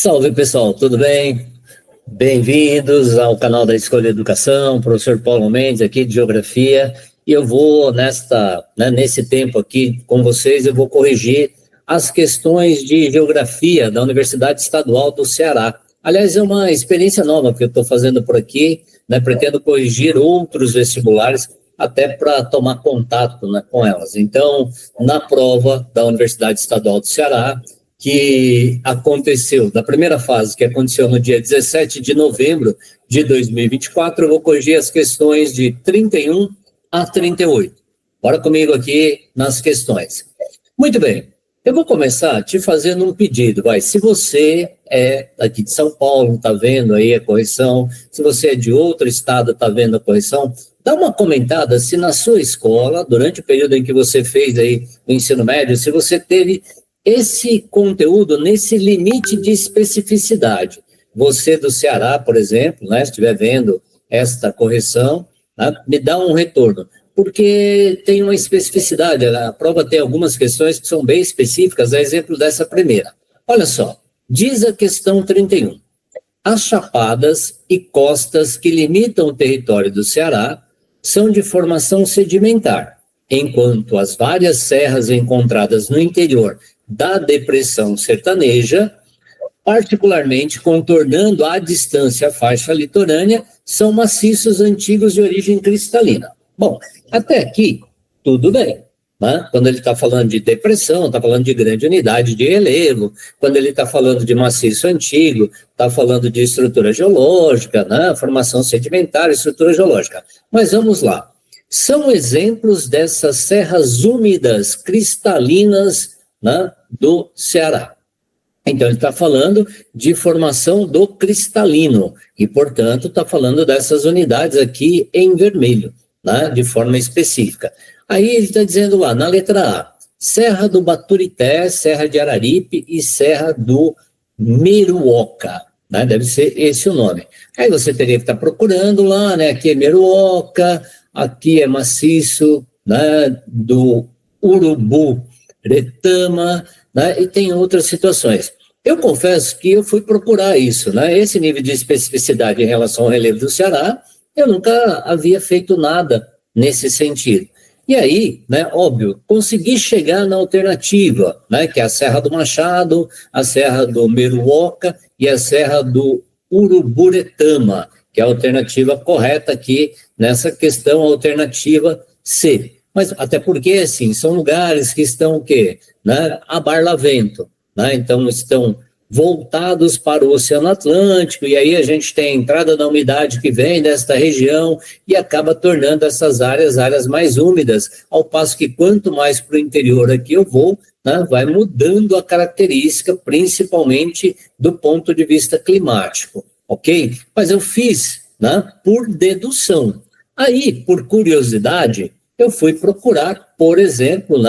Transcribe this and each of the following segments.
Salve pessoal, tudo bem? Bem-vindos ao canal da Escolha Educação, professor Paulo Mendes aqui de Geografia, e eu vou nesse tempo aqui com vocês, eu vou corrigir as questões de Geografia da Universidade Estadual do Ceará. Aliás, é uma experiência nova que eu estou fazendo por aqui, pretendo corrigir outros vestibulares, até para tomar contato com elas. Então, na prova da Universidade Estadual do Ceará, que aconteceu, da primeira fase, que aconteceu no dia 17 de novembro de 2024, eu vou corrigir as questões de 31 a 38. Bora comigo aqui nas questões. Muito bem, eu vou começar te fazendo um pedido, se você é aqui de São Paulo, está vendo aí a correção, se você é de outro estado, está vendo a correção, dá uma comentada se na sua escola, durante o período em que você fez aí o ensino médio, se você teve esse conteúdo nesse limite de especificidade. Você do Ceará, por exemplo, se estiver vendo esta correção, me dá um retorno, porque tem uma especificidade, a prova tem algumas questões que são bem específicas, a exemplo dessa primeira. Olha só, diz a questão 31. As chapadas e costas que limitam o território do Ceará são de formação sedimentar, enquanto as várias serras encontradas no interior da depressão sertaneja, particularmente contornando à distância a faixa litorânea, são maciços antigos de origem cristalina. Bom, até aqui, tudo bem. Quando ele está falando de depressão, está falando de grande unidade de relevo, quando ele está falando de maciço antigo, está falando de estrutura geológica, formação sedimentar, estrutura geológica. Mas vamos lá. São exemplos dessas serras úmidas, cristalinas, do Ceará. Então, ele está falando de formação do cristalino e, portanto, está falando dessas unidades aqui em vermelho, de forma específica. Aí ele está dizendo lá, na letra A, Serra do Baturité, Serra de Araripe e Serra do Meruoca, deve ser esse o nome. Aí você teria que estar procurando lá, aqui é Meruoca, aqui é maciço, do Uruburetama, e tem outras situações. Eu confesso que eu fui procurar isso, esse nível de especificidade em relação ao relevo do Ceará, eu nunca havia feito nada nesse sentido. E aí, óbvio, consegui chegar na alternativa, que é a Serra do Machado, a Serra do Meruoca e a Serra do Uruburetama, que é a alternativa correta aqui nessa questão, a alternativa C. Mas até porque, assim, são lugares que estão o quê? A barlavento, então estão voltados para o Oceano Atlântico, e aí a gente tem a entrada da umidade que vem desta região e acaba tornando essas áreas mais úmidas, ao passo que quanto mais para o interior aqui eu vou, vai mudando a característica, principalmente do ponto de vista climático, ok? Mas eu fiz por dedução. Aí, por curiosidade, eu fui procurar, por exemplo,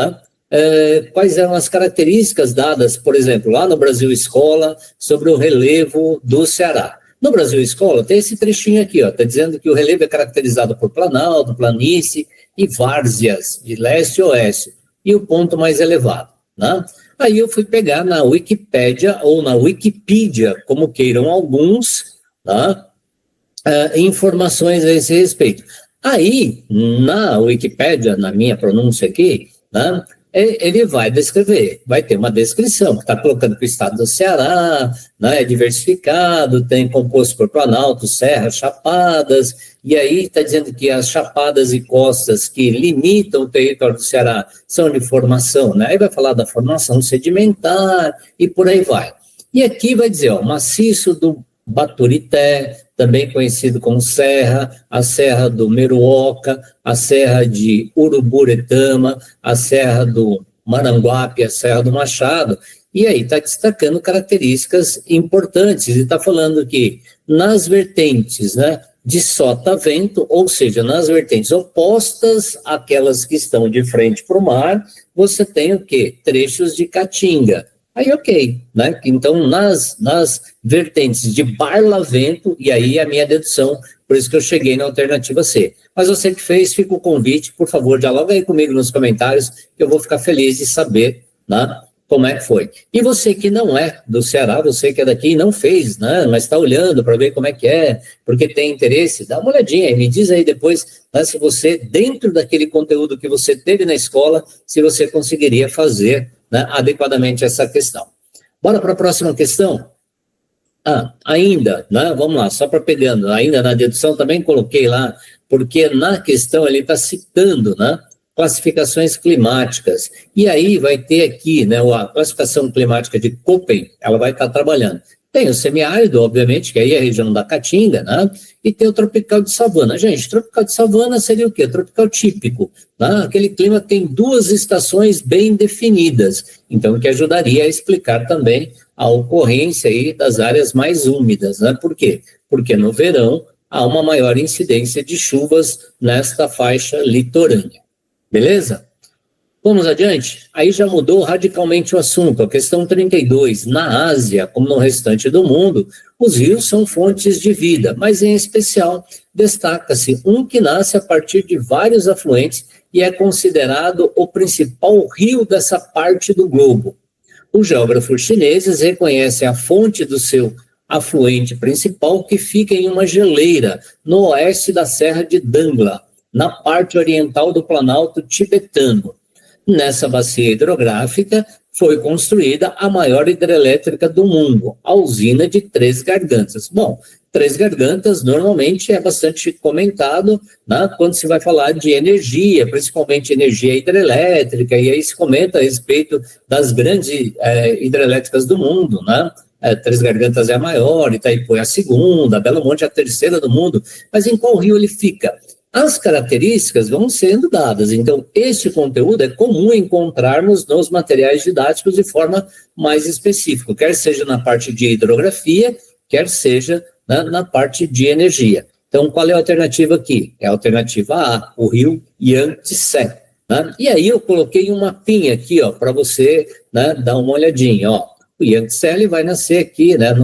quais eram as características dadas, por exemplo, lá no Brasil Escola, sobre o relevo do Ceará. No Brasil Escola tem esse trechinho aqui, está dizendo que o relevo é caracterizado por planalto, planície e várzeas, de leste a oeste, e o ponto mais elevado. Aí eu fui pegar na Wikipédia, ou na Wikipedia, como queiram alguns, informações a esse respeito. Aí, na Wikipédia, na minha pronúncia aqui, ele vai descrever, vai ter uma descrição, que está colocando que o estado do Ceará é diversificado, tem composto por planaltos, serras, chapadas, e aí está dizendo que as chapadas e costas que limitam o território do Ceará são de formação, aí vai falar da formação sedimentar e por aí vai. E aqui vai dizer, maciço do Baturité, também conhecido como Serra, a Serra do Meruoca, a Serra de Uruburetama, a Serra do Maranguape, a Serra do Machado, e aí está destacando características importantes, e está falando que nas vertentes de sotavento, ou seja, nas vertentes opostas àquelas que estão de frente para o mar, você tem o quê? Trechos de caatinga. Aí, ok, Então, nas vertentes de barlavento, e aí a minha dedução, por isso que eu cheguei na alternativa C. Mas você que fez, fica o convite, por favor, dialoga aí comigo nos comentários, que eu vou ficar feliz de saber, como é que foi. E você que não é do Ceará, você que é daqui e não fez, né, mas está olhando para ver como é que é, porque tem interesse, dá uma olhadinha e me diz aí depois, né, se você, dentro daquele conteúdo que você teve na escola, se você conseguiria fazer, né, adequadamente essa questão. Bora para a próxima questão? Ainda, né, vamos lá, só para pegando, ainda na dedução também coloquei lá, porque na questão ele está citando, né, classificações climáticas. E aí vai ter aqui, né, a classificação climática de Köppen, ela vai estar trabalhando. Tem o semiárido, obviamente, que aí é a região da Caatinga, né? E tem o tropical de savana. Gente, tropical de savana seria o quê? Tropical típico, né? Aquele clima que tem 2 estações bem definidas. Então, que ajudaria a explicar também a ocorrência aí das áreas mais úmidas, né? Por quê? Porque no verão há uma maior incidência de chuvas nesta faixa litorânea. Beleza? Vamos adiante? Aí já mudou radicalmente o assunto. A questão 32. Na Ásia, como no restante do mundo, os rios são fontes de vida, mas em especial destaca-se um que nasce a partir de vários afluentes e é considerado o principal rio dessa parte do globo. Os geógrafos chineses reconhecem a fonte do seu afluente principal, que fica em uma geleira no oeste da Serra de Dangla, na parte oriental do Planalto tibetano. Nessa bacia hidrográfica foi construída a maior hidrelétrica do mundo, a usina de Três Gargantas. Bom, Três Gargantas normalmente é bastante comentado, né, quando se vai falar de energia, principalmente energia hidrelétrica, e aí se comenta a respeito das grandes hidrelétricas do mundo, né? Três Gargantas é a maior, Itaipu é a segunda, Belo Monte é a terceira do mundo, mas em qual rio ele fica? As características vão sendo dadas, então este conteúdo é comum encontrarmos nos materiais didáticos de forma mais específica, quer seja na parte de hidrografia, quer seja, né, na parte de energia. Então, qual é a alternativa aqui? É a alternativa A, o rio Yangtze, né? E aí eu coloquei um mapinha aqui, ó, para você, né, dar uma olhadinha, ó. O Yangtze ele vai nascer aqui, né,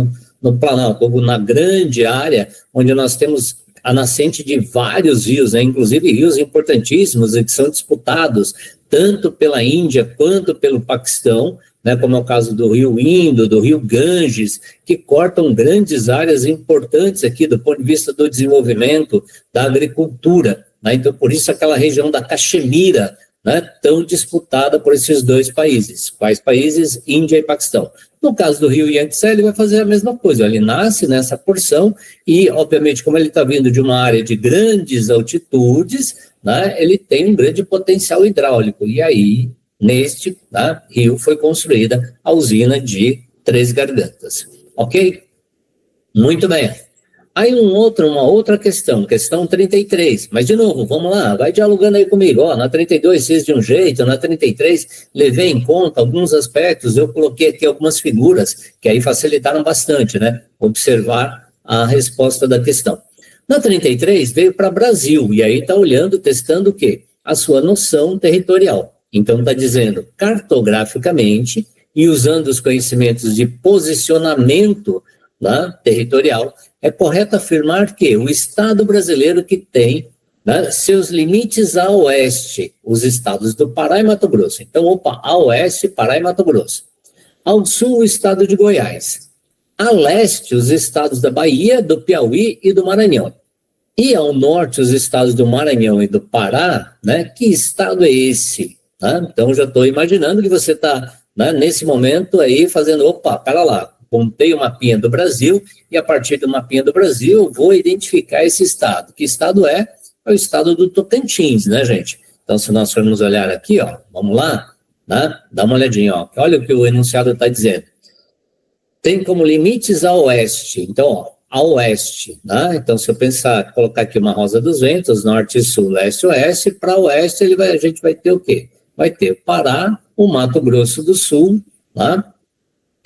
no Planalto, na grande área onde nós temos a nascente de vários rios, né, inclusive rios importantíssimos e que são disputados tanto pela Índia quanto pelo Paquistão, né, como é o caso do rio Indo, do rio Ganges, que cortam grandes áreas importantes aqui do ponto de vista do desenvolvimento da agricultura, né? Então, por isso aquela região da Caxemira, né, tão disputada por esses 2 países. Quais países? Índia e Paquistão. No caso do rio Yangtze, ele vai fazer a mesma coisa, ele nasce nessa porção e, obviamente, como ele está vindo de uma área de grandes altitudes, né, ele tem um grande potencial hidráulico, e aí, neste, né, rio foi construída a usina de Três Gargantas, ok? Muito bem. Aí uma outra questão 33, mas de novo, vamos lá, vai dialogando aí comigo, ó, na 32 fiz de um jeito, na 33 levei em conta alguns aspectos, eu coloquei aqui algumas figuras, que aí facilitaram bastante, né, observar a resposta da questão. Na 33 veio para Brasil, e aí está olhando, testando o quê? A sua noção territorial. Então está dizendo, cartograficamente, e usando os conhecimentos de posicionamento, né, territorial, é correto afirmar que o Estado brasileiro que tem, né, seus limites a oeste, os estados do Pará e Mato Grosso. Então, a oeste, Pará e Mato Grosso. Ao sul, o estado de Goiás. A leste, os estados da Bahia, do Piauí e do Maranhão. E ao norte, os estados do Maranhão e do Pará, né, que estado é esse? Né? Então, já estou imaginando que você está, né, nesse momento aí fazendo, pera lá, montei o mapinha do Brasil e a partir do mapinha do Brasil vou identificar esse estado. Que estado é? É o estado do Tocantins, né, gente? Então, se nós formos olhar aqui, ó, vamos lá, né? Dá uma olhadinha, ó. Olha o que o enunciado está dizendo. Tem como limites a oeste. Então, ó, a oeste, né? Então, se eu pensar, colocar aqui uma rosa dos ventos, norte, sul, leste, oeste, para oeste a gente vai ter o quê? Vai ter o Pará, o Mato Grosso do Sul, né?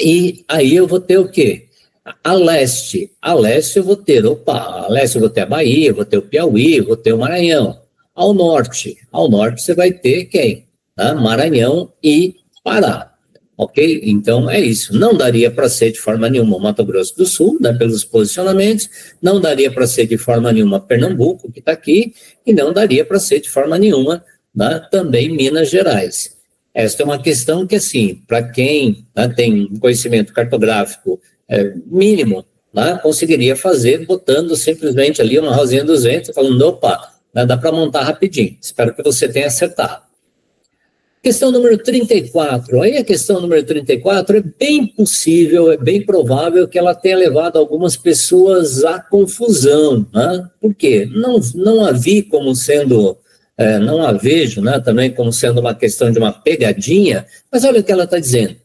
E aí eu vou ter o quê? A leste eu vou ter, a leste eu vou ter a Bahia, eu vou ter o Piauí, eu vou ter o Maranhão. Ao norte você vai ter quem? Tá? Maranhão e Pará, ok? Então é isso, não daria para ser de forma nenhuma o Mato Grosso do Sul, né, pelos posicionamentos, não daria para ser de forma nenhuma Pernambuco, que está aqui, e não daria para ser de forma nenhuma, né, também Minas Gerais. Esta é uma questão que, assim, para quem, né, tem um conhecimento cartográfico mínimo, né, conseguiria fazer botando simplesmente ali uma rosinha dos ventos, falando, opa, né, dá para montar rapidinho. Espero que você tenha acertado. Questão número 34. Aí a questão número 34 é bem possível, é bem provável que ela tenha levado algumas pessoas à confusão, né? Por quê? Não a vi como sendo, não a vejo, né, também como sendo uma questão de uma pegadinha, mas olha o que ela está dizendo.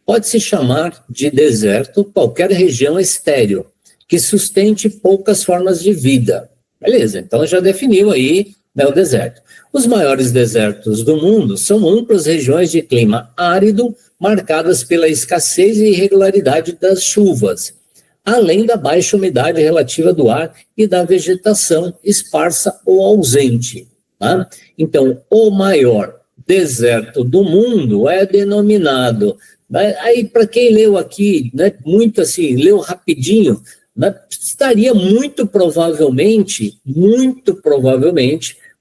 Pode-se chamar de deserto qualquer região estéril, que sustente poucas formas de vida. Beleza, então já definiu aí, né, o deserto. Os maiores desertos do mundo são amplas regiões de clima árido, marcadas pela escassez e irregularidade das chuvas, além da baixa umidade relativa do ar e da vegetação esparsa ou ausente. Tá? Então, o maior deserto do mundo é denominado... Aí, para quem leu aqui, né, muito assim, leu rapidinho, né, estaria muito provavelmente,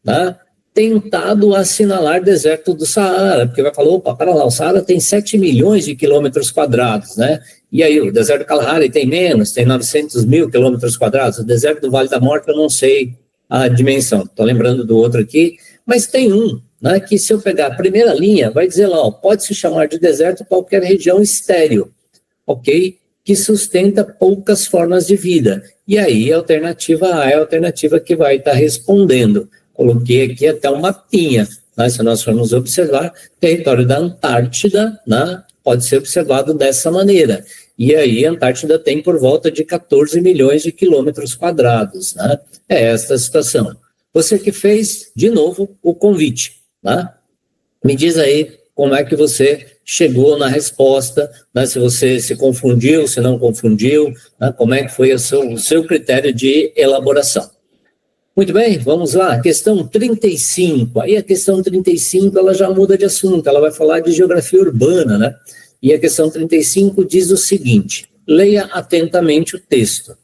tá, tentado assinalar deserto do Saara, porque vai falar, opa, para lá, o Saara tem 7 milhões de quilômetros quadrados, né? E aí o deserto do Kalahari tem menos, tem 900 mil quilômetros quadrados, o deserto do Vale da Morte eu não sei a dimensão, estou lembrando do outro aqui, mas tem um, né, que se eu pegar a primeira linha, vai dizer lá, ó, pode se chamar de deserto qualquer região estéril, ok? Que sustenta poucas formas de vida. E aí a alternativa A é a alternativa que vai estar respondendo. Coloquei aqui até um mapinha, né? Se nós formos observar, o território da Antártida, né, pode ser observado dessa maneira. E aí a Antártida tem por volta de 14 milhões de quilômetros quadrados. Né? É esta a situação. Você que fez, de novo, o convite. Né? Me diz aí como é que você chegou na resposta, né? Se você se confundiu, se não confundiu, né? Como é que foi o seu critério de elaboração. Muito bem, vamos lá, questão 35. Aí a questão 35 ela já muda de assunto, ela vai falar de geografia urbana, né? E a questão 35 diz o seguinte, leia atentamente o texto.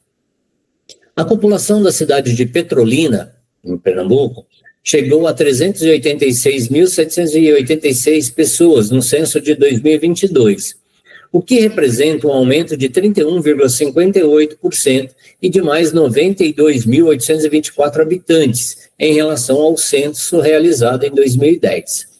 A população da cidade de Petrolina, em Pernambuco, chegou a 386.786 pessoas no censo de 2022, o que representa um aumento de 31,58% e de mais 92.824 habitantes em relação ao censo realizado em 2010.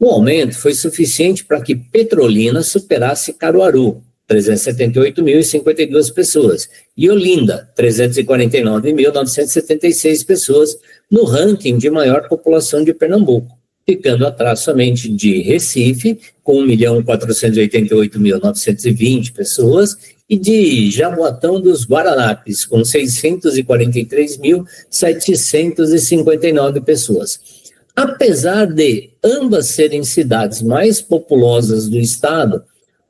O aumento foi suficiente para que Petrolina superasse Caruaru, 378.052 pessoas, e Olinda, 349.976 pessoas, no ranking de maior população de Pernambuco, ficando atrás somente de Recife, com 1.488.920 pessoas, e de Jaboatão dos Guararapes, com 643.759 pessoas. Apesar de ambas serem cidades mais populosas do estado,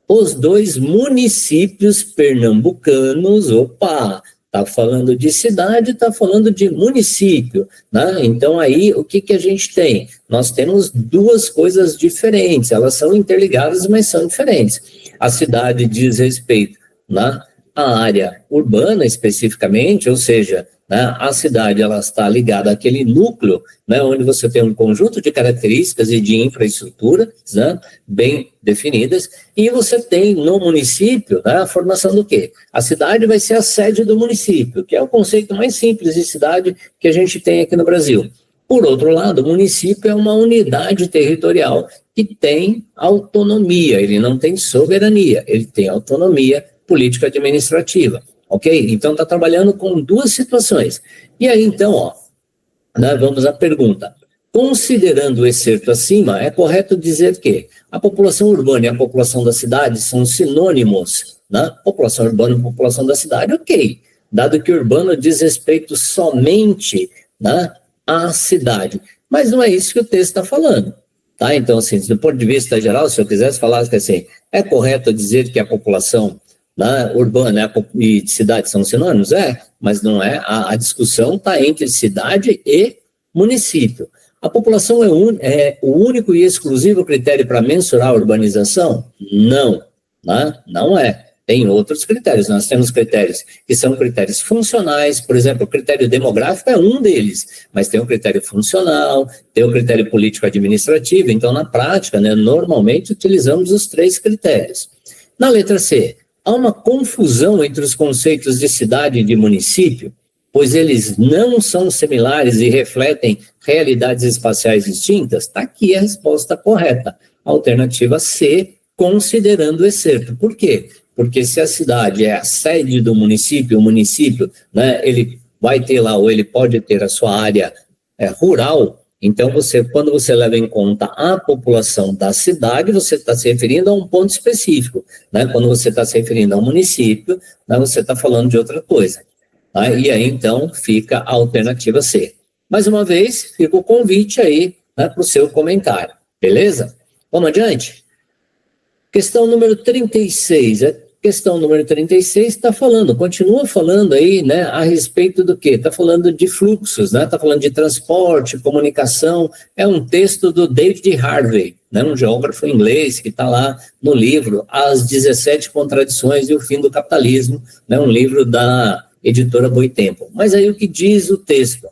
os dois municípios pernambucanos, está falando de cidade, está falando de município, né? Então aí o que a gente tem? Nós temos duas coisas diferentes, elas são interligadas, mas são diferentes. A cidade diz respeito, né, à área urbana especificamente, ou seja, né, a cidade ela está ligada àquele núcleo, né, onde você tem um conjunto de características e de infraestrutura, né, bem definidas, e você tem no município, né, a formação do quê? A cidade vai ser a sede do município, que é o conceito mais simples de cidade que a gente tem aqui no Brasil. Por outro lado, o município é uma unidade territorial que tem autonomia, ele não tem soberania, ele tem autonomia político-administrativa. Ok? Então, está trabalhando com duas situações. E aí, então, né, vamos à pergunta. Considerando o excerto acima, é correto dizer que a população urbana e a população da cidade são sinônimos, né? População urbana e população da cidade, ok. Dado que o urbano diz respeito somente, né, à cidade. Mas não é isso que o texto está falando. Tá? Então, assim, do ponto de vista geral, se eu quisesse falar assim, é correto dizer que a população urbana e cidade são sinônimos? Mas não é. A discussão está entre cidade e município. A população é o único e exclusivo critério para mensurar a urbanização? Não, né? Não é. tem outros critérios. Nós temos critérios que são critérios funcionais, por exemplo, o critério demográfico é um deles, mas tem o critério funcional, tem o critério político-administrativo. Então, na prática, né, normalmente utilizamos os 3 critérios. Na letra C, há uma confusão entre os conceitos de cidade e de município, pois eles não são similares e refletem realidades espaciais distintas? Está aqui a resposta correta. Alternativa C, considerando o excerto. Por quê? Porque se a cidade é a sede do município, o município, né, ele vai ter lá, ou ele pode ter a sua área rural, então quando você leva em conta a população da cidade, você está se referindo a um ponto específico, né? Quando você está se referindo a um município, né, você está falando de outra coisa. Tá? E aí, então, fica a alternativa C. Mais uma vez, fica o convite aí, né, para o seu comentário, beleza? Vamos adiante? Questão número 36. A questão número 36 continua falando aí, né, a respeito do quê? Está falando de fluxos, né? Está falando de transporte, comunicação. É um texto do David Harvey, né, um geógrafo inglês que está lá no livro As 17 Contradições e o Fim do Capitalismo, né, um livro da editora Boitempo. Mas aí o que diz o texto?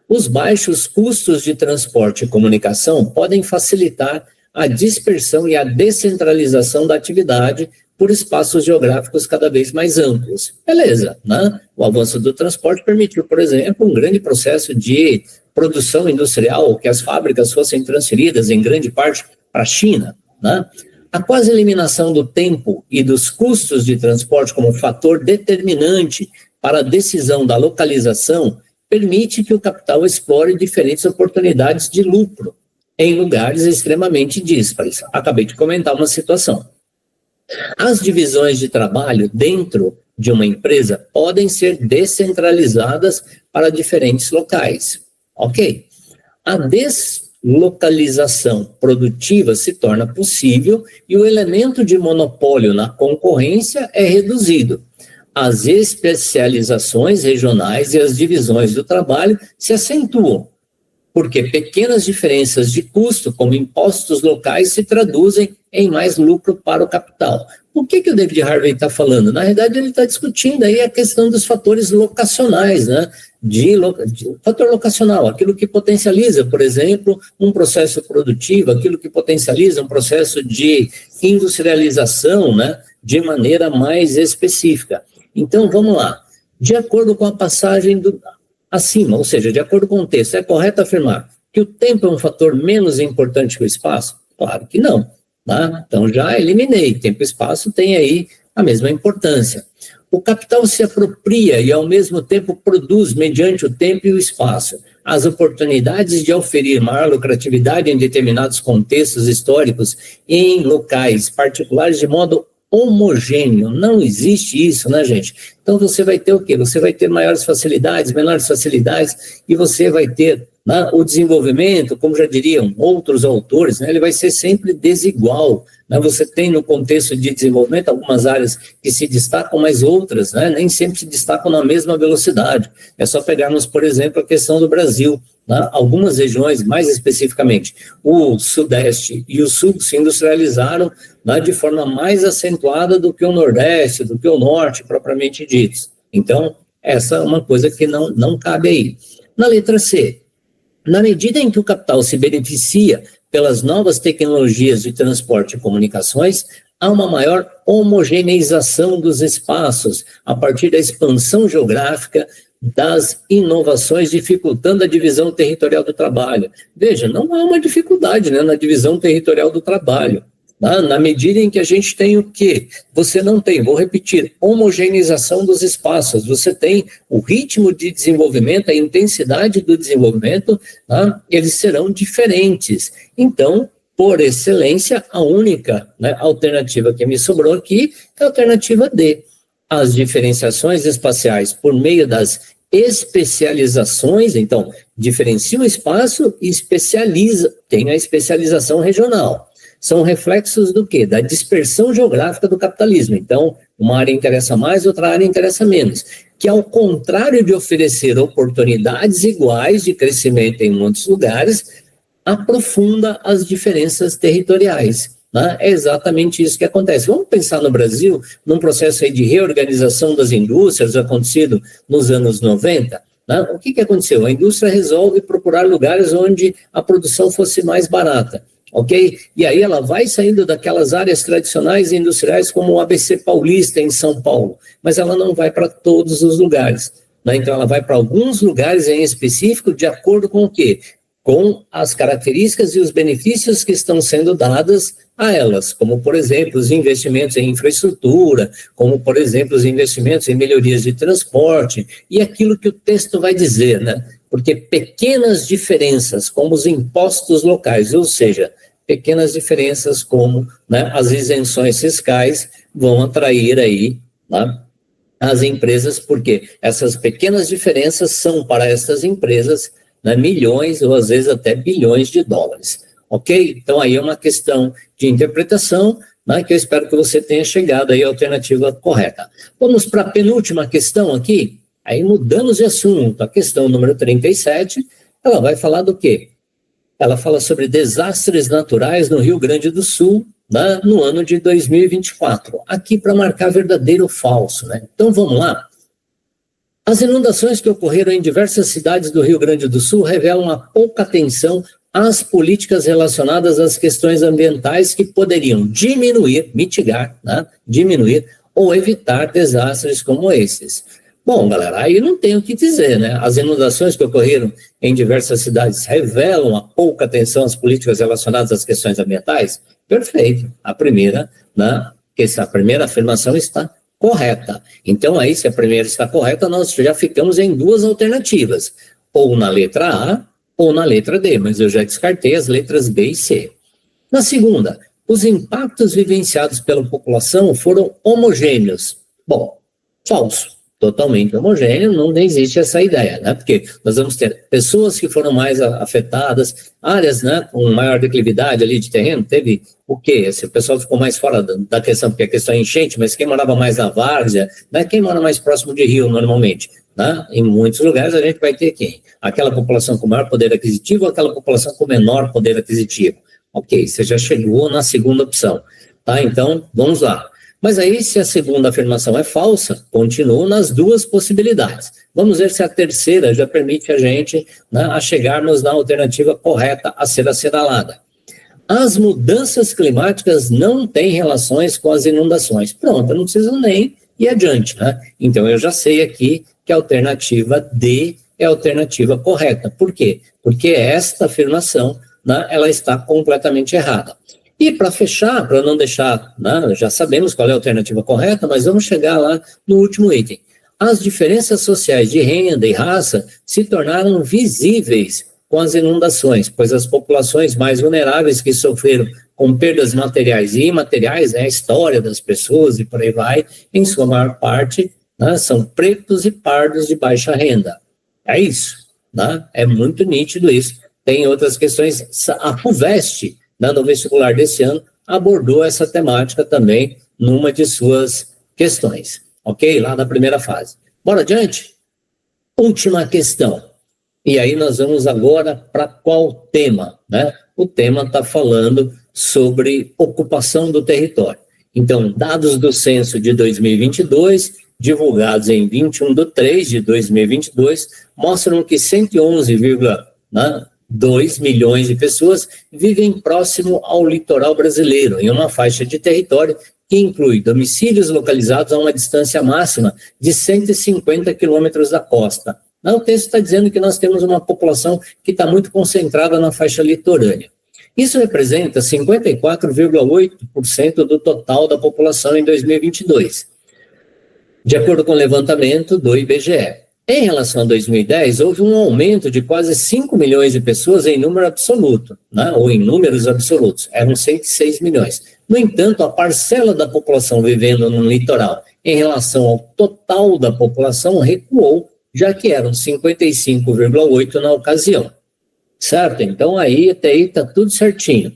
Os baixos custos de transporte e comunicação podem facilitar a dispersão e a descentralização da atividade por espaços geográficos cada vez mais amplos. Beleza, né? O avanço do transporte permitiu, por exemplo, um grande processo de produção industrial, que as fábricas fossem transferidas em grande parte para a China, né? A quase eliminação do tempo e dos custos de transporte como fator determinante para a decisão da localização permite que o capital explore diferentes oportunidades de lucro em lugares extremamente díspares. Acabei de comentar uma situação. As divisões de trabalho dentro de uma empresa podem ser descentralizadas para diferentes locais. Ok. A deslocalização produtiva se torna possível e o elemento de monopólio na concorrência é reduzido. As especializações regionais e as divisões do trabalho se acentuam, porque pequenas diferenças de custo, como impostos locais, se traduzem em mais lucro para o capital. O que o David Harvey está falando? Na verdade, ele está discutindo aí a questão dos fatores locacionais, né? De fator locacional, aquilo que potencializa, por exemplo, um processo produtivo, aquilo que potencializa um processo de industrialização, né? De maneira mais específica. Então, vamos lá. De acordo com a passagem acima, ou seja, de acordo com o texto, é correto afirmar que o tempo é um fator menos importante que o espaço? Claro que não. Tá? Então, já eliminei. Tempo e espaço têm aí a mesma importância. O capital se apropria e, ao mesmo tempo, produz, mediante o tempo e o espaço, as oportunidades de oferir maior lucratividade em determinados contextos históricos e em locais particulares de modo homogêneo. Não existe isso, né, gente? Então, você vai ter o quê? Você vai ter maiores facilidades, menores facilidades, e você vai ter, né, o desenvolvimento, como já diriam outros autores, né, ele vai ser sempre desigual. Né? Você tem no contexto de desenvolvimento algumas áreas que se destacam, mas outras, né, nem sempre se destacam na mesma velocidade. É só pegarmos, por exemplo, a questão do Brasil. Né? Algumas regiões, mais especificamente, o Sudeste e o Sul se industrializaram, né, de forma mais acentuada do que o Nordeste, do que o Norte, propriamente ditos. Então, essa é uma coisa que não cabe aí. Na letra C, na medida em que o capital se beneficia pelas novas tecnologias de transporte e comunicações, há uma maior homogeneização dos espaços a partir da expansão geográfica das inovações, dificultando a divisão territorial do trabalho. Veja, não há uma dificuldade, né, na divisão territorial do trabalho. Na medida em que a gente tem o quê? Você não tem, vou repetir, homogeneização dos espaços. Você tem o ritmo de desenvolvimento, a intensidade do desenvolvimento, tá? Eles serão diferentes. Então, por excelência, a única, né, alternativa que me sobrou aqui é a alternativa D. As diferenciações espaciais por meio das especializações, então, diferencia o espaço e especializa, tem a especialização regional. São reflexos do quê? Da dispersão geográfica do capitalismo. Então, uma área interessa mais, outra área interessa menos. Que, ao contrário de oferecer oportunidades iguais de crescimento em muitos lugares, aprofunda as diferenças territoriais. né? É exatamente isso que acontece. Vamos pensar no Brasil, num processo aí de reorganização das indústrias acontecido nos anos 90, né? O que aconteceu? A indústria resolve procurar lugares onde a produção fosse mais barata. Ok? E aí ela vai saindo daquelas áreas tradicionais e industriais como o ABC Paulista em São Paulo, mas ela não vai para todos os lugares, né? Então ela vai para alguns lugares em específico de acordo com o quê? Com as características e os benefícios que estão sendo dadas a elas, como, por exemplo, os investimentos em infraestrutura, como, por exemplo, os investimentos em melhorias de transporte, e aquilo que o texto vai dizer, né? Porque pequenas diferenças, como os impostos locais, ou seja, pequenas diferenças como, né, as isenções fiscais, vão atrair aí, né, as empresas, porque essas pequenas diferenças são para essas empresas, né, milhões ou às vezes até bilhões de dólares, ok? Então aí é uma questão de interpretação, né, que eu espero que você tenha chegado aí à alternativa correta. Vamos para a penúltima questão aqui, aí mudamos de assunto, a questão número 37, ela vai falar do quê? Ela fala sobre desastres naturais no Rio Grande do Sul, né, no ano de 2024, aqui para marcar verdadeiro ou falso, né? Então vamos lá. As inundações que ocorreram em diversas cidades do Rio Grande do Sul revelam a pouca atenção às políticas relacionadas às questões ambientais que poderiam diminuir, mitigar, né, diminuir ou evitar desastres como esses. Bom, galera, aí não tem o que dizer, né? As inundações que ocorreram em diversas cidades revelam a pouca atenção às políticas relacionadas às questões ambientais? Perfeito. A primeira afirmação está correta. Então, aí, se a primeira está correta, nós já ficamos em duas alternativas, ou na letra A ou na letra D, mas eu já descartei as letras B e C. Na segunda, os impactos vivenciados pela população foram homogêneos. Bom, falso. Totalmente homogêneo, não existe essa ideia, né? Porque nós vamos ter pessoas que foram mais afetadas, áreas, né, com maior declividade ali de terreno, teve o quê? Esse pessoal ficou mais fora da questão, porque a questão é enchente, mas quem morava mais na várzea, né, quem mora mais próximo de rio normalmente, né? Em muitos lugares a gente vai ter quem? Aquela população com maior poder aquisitivo ou aquela população com menor poder aquisitivo. Ok, você já chegou na segunda opção, tá? Então, vamos lá. Mas aí, se a segunda afirmação é falsa, continuo nas duas possibilidades. Vamos ver se a terceira já permite a gente, né, a chegarmos na alternativa correta a ser assinalada. As mudanças climáticas não têm relações com as inundações. Pronto, eu não preciso nem ir adiante, né? Então, eu já sei aqui que a alternativa D é a alternativa correta. Por quê? Porque esta afirmação, né, ela está completamente errada. E para fechar, para não deixar, né, já sabemos qual é a alternativa correta, mas vamos chegar lá no último item. As diferenças sociais de renda e raça se tornaram visíveis com as inundações, pois as populações mais vulneráveis que sofreram com perdas materiais e imateriais, né, a história das pessoas e por aí vai, em sua maior parte, né, são pretos e pardos de baixa renda. É isso, né? É muito nítido isso. Tem outras questões, a FUVEST, no vestibular desse ano, abordou essa temática também numa de suas questões, ok? Lá na primeira fase. Bora adiante? Última questão. E aí nós vamos agora para qual tema, né? O tema está falando sobre ocupação do território. Então, dados do censo de 2022, divulgados em 21/3/2022, mostram que 111,2 milhões de pessoas vivem próximo ao litoral brasileiro, em uma faixa de território que inclui domicílios localizados a uma distância máxima de 150 quilômetros da costa. O texto está dizendo que nós temos uma população que está muito concentrada na faixa litorânea. Isso representa 54,8% do total da população em 2022, de acordo com o levantamento do IBGE. Em relação a 2010, houve um aumento de quase 5 milhões de pessoas em número absoluto, né? Ou em números absolutos, eram 106 milhões. No entanto, a parcela da população vivendo no litoral em relação ao total da população recuou, já que eram 55,8 na ocasião. Certo? Então, aí até aí está tudo certinho,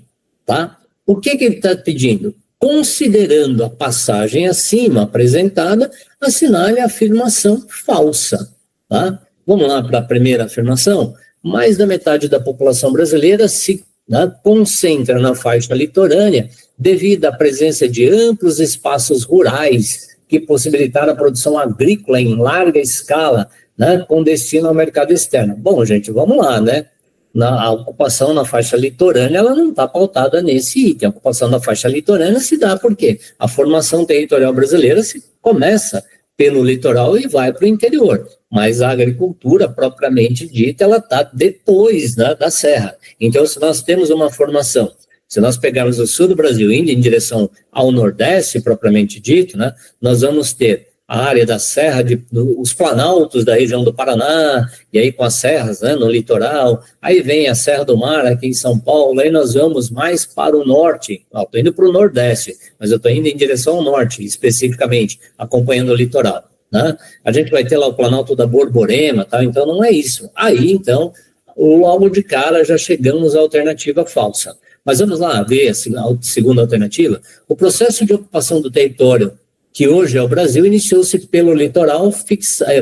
tá? O que ele está pedindo? Considerando a passagem acima apresentada, assinale a afirmação falsa. Tá? Vamos lá para a primeira afirmação. Mais da metade da população brasileira se né, concentra na faixa litorânea devido à presença de amplos espaços rurais que possibilitaram a produção agrícola em larga escala, né, com destino ao mercado externo. Bom, gente, vamos lá, né? A ocupação na faixa litorânea, ela não está pautada nesse item. A ocupação da faixa litorânea se dá porque a formação territorial brasileira começa pelo litoral e vai para o interior. Mas a agricultura, propriamente dita, ela está depois, né, da serra. Então, se nós temos uma formação, se nós pegarmos o sul do Brasil indo em direção ao nordeste, propriamente dito, né, nós vamos ter a área da serra, os planaltos da região do Paraná, e aí com as serras, né, no litoral, aí vem a Serra do Mar aqui em São Paulo, aí nós vamos mais para o norte, estou indo para o nordeste, mas eu estou indo em direção ao norte, especificamente, acompanhando o litoral, né? A gente vai ter lá o Planalto da Borborema, tá? Então não é isso. Aí, então, logo de cara já chegamos à alternativa falsa. Mas vamos lá ver a segunda alternativa. O processo de ocupação do território que hoje é o Brasil, iniciou-se pelo litoral,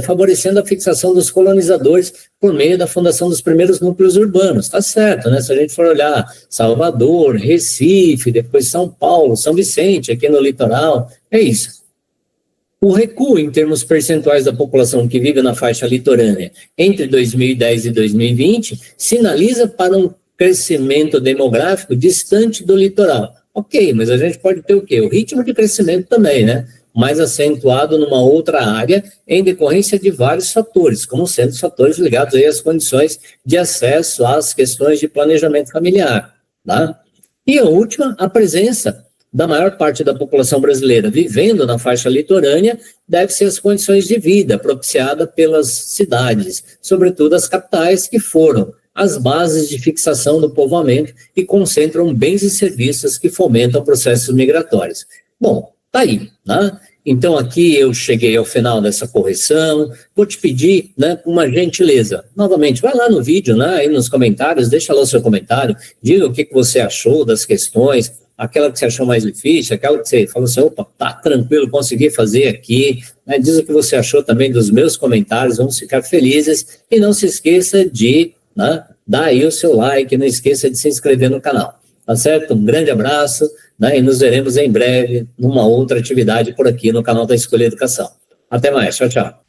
favorecendo a fixação dos colonizadores por meio da fundação dos primeiros núcleos urbanos. Está certo, né? Se a gente for olhar Salvador, Recife, depois São Paulo, São Vicente, aqui no litoral, é isso. O recuo em termos percentuais da população que vive na faixa litorânea entre 2010 e 2020 sinaliza para um crescimento demográfico distante do litoral. Ok, mas a gente pode ter o quê? O ritmo de crescimento também, né? Mais acentuado numa outra área em decorrência de vários fatores, como sendo fatores ligados aí às condições de acesso às questões de planejamento familiar, tá? E a última, a presença da maior parte da população brasileira vivendo na faixa litorânea deve-se às condições de vida propiciadas pelas cidades, sobretudo as capitais, que foram as bases de fixação do povoamento e concentram bens e serviços que fomentam processos migratórios. Bom, tá aí, né? Então aqui eu cheguei ao final dessa correção, vou te pedir, né, uma gentileza, novamente, vai lá no vídeo, né, aí nos comentários, deixa lá o seu comentário, diga o que você achou das questões, aquela que você achou mais difícil, aquela que você falou assim, opa, tá tranquilo, consegui fazer aqui, né, diz o que você achou também dos meus comentários, vamos ficar felizes, e não se esqueça de, né, dar aí o seu like, não esqueça de se inscrever no canal, tá certo? Um grande abraço, né, e nos veremos em breve numa outra atividade por aqui no canal da Escolha Educação. Até mais, tchau, tchau.